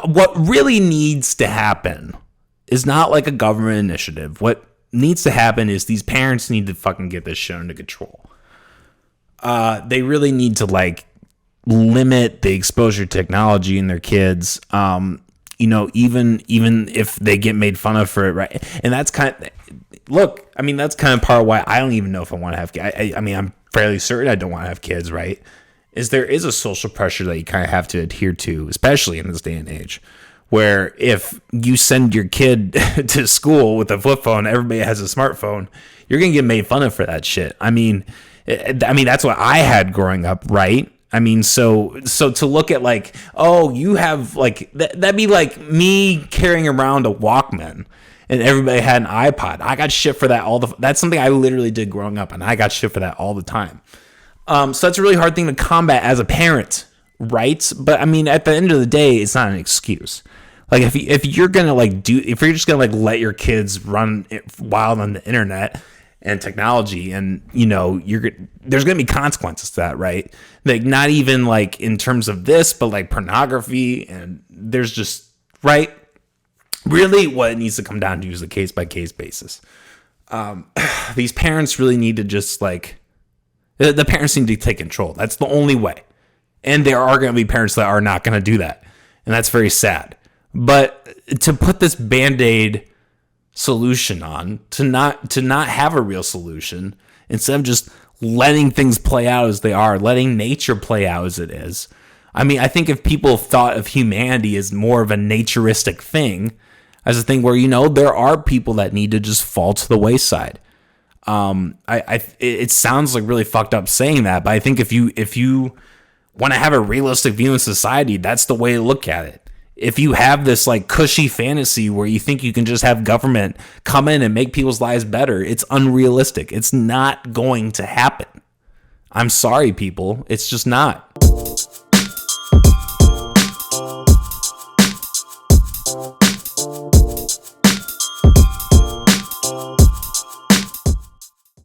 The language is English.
what really needs to happen is not like a government initiative. What needs to happen is these parents need to fucking get this shit under control. They really need to like limit the exposure to technology in their kids. Even if they get made fun of for it, right? And that's kind of part of why I don't even know if I want to have kids. I'm fairly certain I don't want to have kids, right? Is there is a social pressure that you kind of have to adhere to, especially in this day and age, where if you send your kid to school with a flip phone, everybody has a smartphone, you're going to get made fun of for that shit. That's what I had growing up, right? So to look at like, oh, you have like, that'd be like me carrying around a Walkman and everybody had an iPod. I got shit for that that's something I literally did growing up, and I got shit for that all the time. So that's a really hard thing to combat as a parent, right? But at the end of the day, it's not an excuse. Like if you're just gonna like let your kids run wild on the internet and technology, and there's gonna be consequences to that, right? Like not even like in terms of this, but like pornography, and there's just right. Really, what it needs to come down to is a case by case basis. These parents really need to just like. The parents need to take control. That's the only way. And there are going to be parents that are not going to do that. And that's very sad. But to put this Band-Aid solution on, to not have a real solution, instead of just letting things play out as they are, letting nature play out as it is. I think if people thought of humanity as more of a naturistic thing, as a thing where, there are people that need to just fall to the wayside. It sounds like really fucked up saying that, but I think if you want to have a realistic view in society, that's the way to look at it. If you have this like cushy fantasy where you think you can just have government come in and make people's lives better, it's unrealistic. It's not going to happen. I'm sorry, people. It's just not.